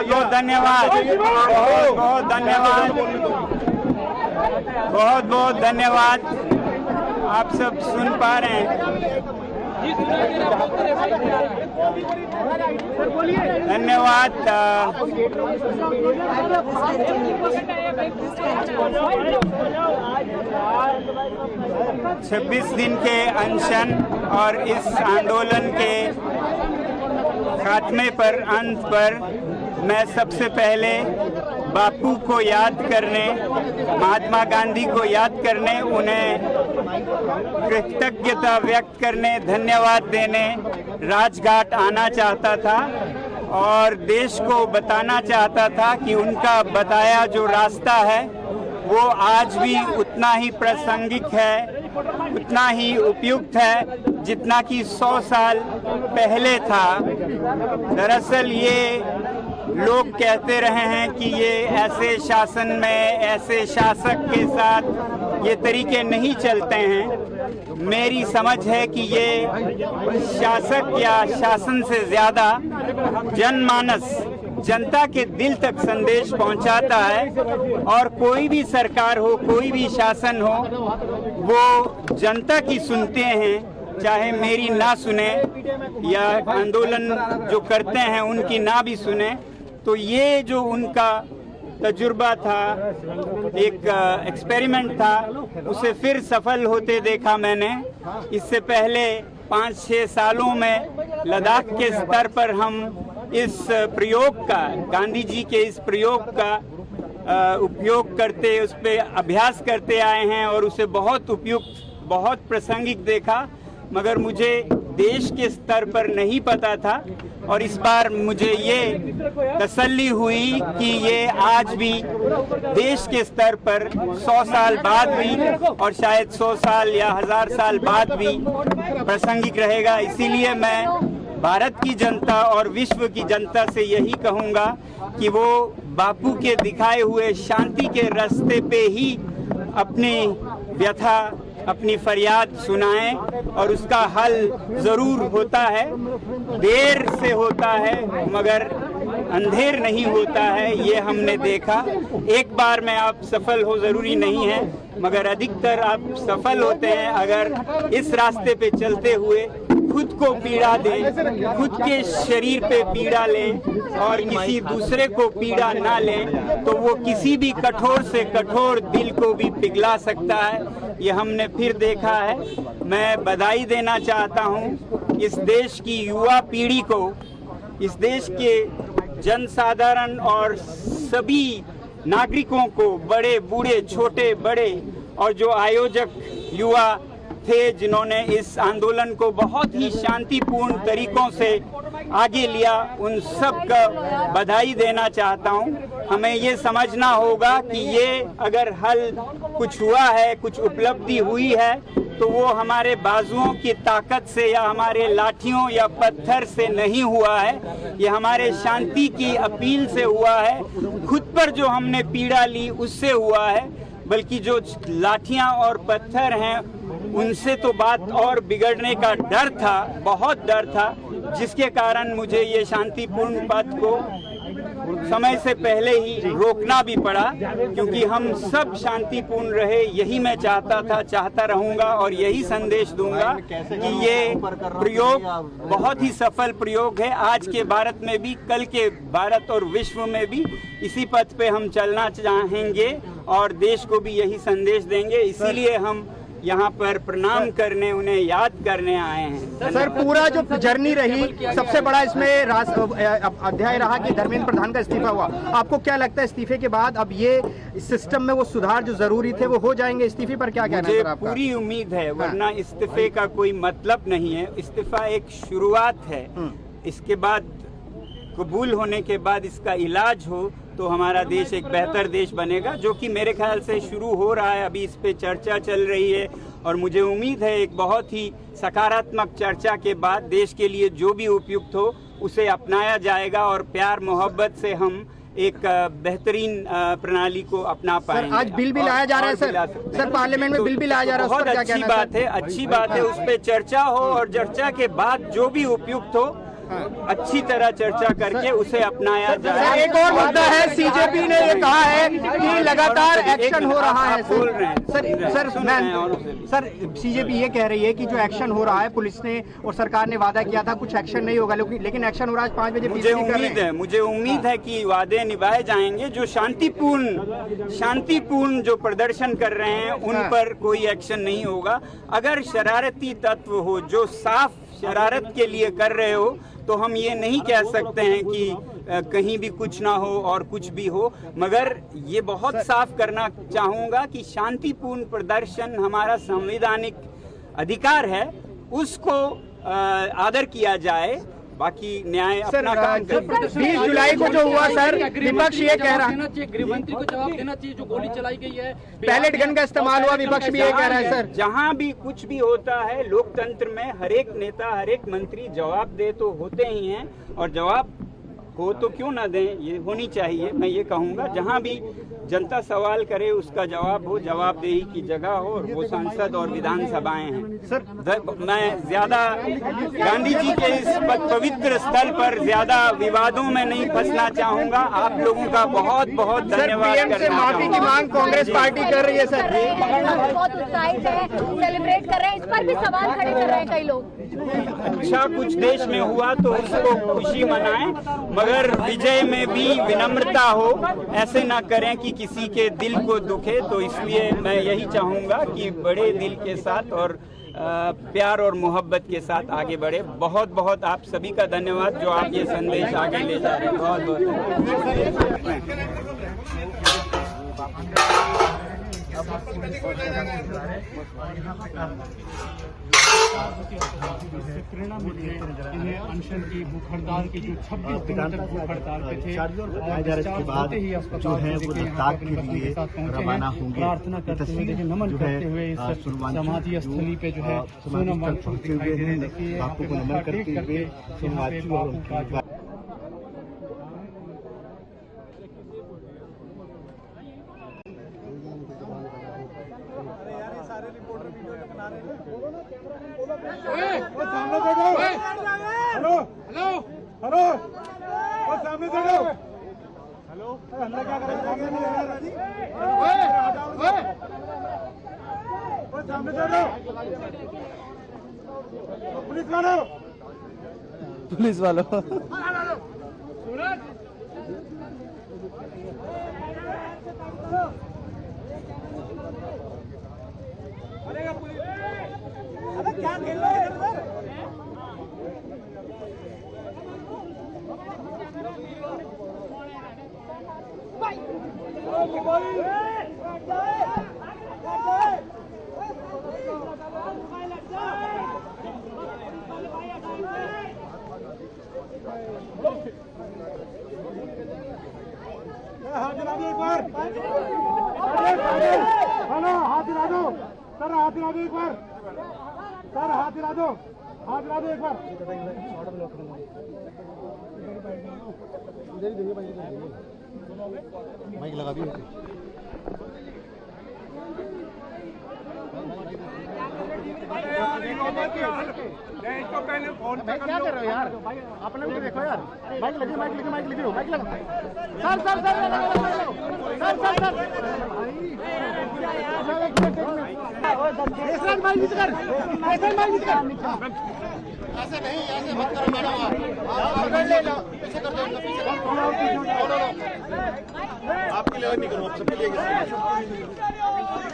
बहुत बहुत धन्यवाद, बहुत बहुत धन्यवाद, बहुत बहुत धन्यवाद। आप सब सुन पा रहे हैं। धन्यवाद। 26 दिन के अनशन और इस आंदोलन के खात्मे पर, अंत पर मैं सबसे पहले बापू को याद करने, महात्मा गांधी को याद करने, उन्हें कृतज्ञता व्यक्त करने, धन्यवाद देने राजघाट आना चाहता था और देश को बताना चाहता था कि उनका बताया जो रास्ता है वो आज भी उतना ही प्रासंगिक है, उतना ही उपयुक्त है जितना कि 100 साल पहले था। दरअसल ये लोग कहते रहे हैं कि ये ऐसे शासन में, ऐसे शासक के साथ ये तरीके नहीं चलते हैं। मेरी समझ है कि ये शासक या शासन से ज़्यादा जनमानस, जनता के दिल तक संदेश पहुंचाता है और कोई भी सरकार हो, कोई भी शासन हो, वो जनता की सुनते हैं, चाहे मेरी ना सुने या आंदोलन जो करते हैं उनकी ना भी सुने। तो ये जो उनका तजुर्बा था, एक एक्सपेरिमेंट था, उसे फिर सफल होते देखा मैंने। इससे पहले 5-6 सालों में लद्दाख के स्तर पर हम इस प्रयोग का, गांधी जी के इस प्रयोग का उपयोग करते, उस पर अभ्यास करते आए हैं और उसे बहुत उपयुक्त, बहुत प्रासंगिक देखा, मगर मुझे देश के स्तर पर नहीं पता था। और इस बार मुझे ये तसल्ली हुई कि ये आज भी देश के स्तर पर 100 साल बाद भी और शायद 100 साल या 1000 साल बाद भी प्रासंगिक रहेगा। इसीलिए मैं भारत की जनता और विश्व की जनता से यही कहूँगा कि वो बापू के दिखाए हुए शांति के रास्ते पे ही अपनी व्यथा, अपनी फरियाद सुनाएं और उसका हल जरूर होता है। देर से होता है मगर अंधेर नहीं होता है, ये हमने देखा। एक बार में आप सफल हो जरूरी नहीं है, मगर अधिकतर आप सफल होते हैं अगर इस रास्ते पे चलते हुए खुद को पीड़ा दें, खुद के शरीर पे पीड़ा लें और किसी दूसरे को पीड़ा ना लें, तो वो किसी भी कठोर से कठोर दिल को भी पिघला सकता है। ये हमने फिर देखा है। मैं बधाई देना चाहता हूँ इस देश की युवा पीढ़ी को, इस देश के जनसाधारण और सभी नागरिकों को, बड़े बूढ़े, छोटे बड़े, और जो आयोजक युवा थे जिन्होंने इस आंदोलन को बहुत ही शांतिपूर्ण तरीकों से आगे लिया, उन सब का बधाई देना चाहता हूं। हमें ये समझना होगा कि ये अगर हल कुछ हुआ है, कुछ उपलब्धि हुई है, तो वो हमारे बाजुओं की ताकत से या हमारे लाठियों या पत्थर से नहीं हुआ है। ये हमारे शांति की अपील से हुआ है, खुद पर जो हमने पीड़ा ली उससे हुआ है। बल्कि जो लाठियां और पत्थर हैं उनसे तो बात और बिगड़ने का डर था, बहुत डर था, जिसके कारण मुझे ये शांतिपूर्ण पथ को समय से पहले ही रोकना भी पड़ा, क्योंकि हम सब शांतिपूर्ण रहे। यही मैं चाहता था, चाहता रहूंगा और यही संदेश दूंगा कि ये प्रयोग बहुत ही सफल प्रयोग है। आज के भारत में भी, कल के भारत और विश्व में भी इसी पथ पे हम चलना चाहेंगे और देश को भी यही संदेश देंगे। इसीलिए हम यहाँ पर प्रणाम करने, उन्हें याद करने आए हैं। सर, पूरा जो जर्नी रही, सबसे बड़ा इसमें अध्याय रहा कि धर्मेंद्र प्रधान का इस्तीफा हुआ। आपको क्या लगता है इस्तीफे के बाद अब ये सिस्टम में वो सुधार जो जरूरी थे वो हो जाएंगे? इस्तीफे पर क्या कहना है सर आपका? पूरी उम्मीद है, वरना इस्तीफे का कोई मतलब नहीं है। इस्तीफा एक शुरुआत है, इसके बाद कबूल होने के बाद इसका इलाज हो तो हमारा देश एक बेहतर देश बनेगा, जो कि मेरे ख्याल से शुरू हो रहा है। अभी इस पे चर्चा चल रही है और मुझे उम्मीद है एक बहुत ही सकारात्मक चर्चा के बाद देश के लिए जो भी उपयुक्त हो उसे अपनाया जाएगा और प्यार मोहब्बत से हम एक बेहतरीन प्रणाली को अपना पाएंगे। आज बिल भी लाया जा रहा है सर, पार्लियामेंट में बिल भी लाया जा रहा है। बहुत अच्छी बात है, अच्छी बात है। उस पर चर्चा हो और चर्चा के बाद जो भी उपयुक्त हो अच्छी तरह चर्चा करके उसे अपनाया जाए। सर, एक और मुद्दा है, सीजेपी ने ये कहा है कि लगातार एक्शन हो रहा है। बोल रहे हैं सर, सीजेपी ये कह रही है कि जो एक्शन हो रहा है, पुलिस ने और सरकार ने वादा किया था कुछ एक्शन नहीं होगा, लेकिन एक्शन हो रहा है। 5 बजे मुझे उम्मीद है कि वादे निभाए जाएंगे। जो शांतिपूर्ण जो प्रदर्शन कर रहे हैं उन पर कोई एक्शन नहीं होगा। अगर शरारती तत्व हो जो साफ शरारत के लिए कर रहे हो तो हम ये नहीं कह सकते हैं कि कहीं भी कुछ ना हो और कुछ भी हो, मगर ये बहुत साफ करना चाहूँगा कि शांतिपूर्ण प्रदर्शन हमारा संवैधानिक अधिकार है, उसको आदर किया जाए। बाकी न्याय अपना काम करेगा। 20 जुलाई को जो हुआ सर, विपक्ष ये कह रहा है, गृहमंत्री को जवाब देना चाहिए जो गोली चलाई गई है, पैलेट गन का इस्तेमाल हुआ, विपक्ष भी ये कह रहा है सर। जहां भी कुछ भी होता है लोकतंत्र में हर एक नेता हर एक मंत्री जवाब दे तो होते ही हैं, और जवाब हो तो क्यों ना दें, ये होनी चाहिए। मैं ये कहूँगा जहाँ भी जनता सवाल करे उसका जवाब हो, जवाबदेही की जगह हो, और वो संसद और विधानसभाएं हैं। सर, मैं ज्यादा गांधी जी के इस पवित्र स्थल पर ज्यादा विवादों में नहीं फंसना चाहूँगा। आप लोगों का बहुत बहुत धन्यवाद। से माफी की मांग कांग्रेस पार्टी कर रही है सर, बहुत उत्साहित है, सेलिब्रेट कर रहे हैं, इस पर भी सवाल खड़े कर रहे हैं कई लोग। अच्छा कुछ देश में हुआ तो उसको खुशी मनाएं, मगर विजय में भी विनम्रता हो, ऐसे ना करें कि किसी के दिल को दुखे। तो इसलिए मैं यही चाहूँगा कि बड़े दिल के साथ और प्यार और मोहब्बत के साथ आगे बढ़े। बहुत बहुत आप सभी का धन्यवाद जो आप ये संदेश आगे ले जा रहे हैं। बहुत बहुत प्रेरणा मिली है इन्हें अनशन की, भूख हड़ताल की, जो 26 दिनों तक भूख हड़ताल पे थे, और होते ही अस्पताल में रवाना होंगे। प्रार्थना करते हुए देखिए, नमन करते हुए इस समाधि स्थली पे जो है सोनम वांगचुक दिखाई दे रहे हैं। देखिए आपको नमन करते हुए बापू का हेलो वो सामने से लो। हेलो हमने क्या करा? वो सामने से लो। पुलिस वालों अरे क्या खेल रहे हैं इधर? हाथ दिला दो एक बार। हेलो हाथ दिला दो सर, हाथ दिला दो एक बार सर, हाथ दिला दो, हाथ दिला दो एक बार। माइक लगा दियो। इसको पहले फोन पे क्या कर रहे हो यार? अपने भी देखो यार, माइक लगी, माइक लगी, माइक लगी, माइक लगा। Sir sir sir sir sir mic नीचे कर, माइक नीचे कर। ऐसे नहीं, ऐसे मत करो मैडम, आप ले लो, पीछे कर दो, पीछे आपके लिए नहीं करो, आप सबके लिए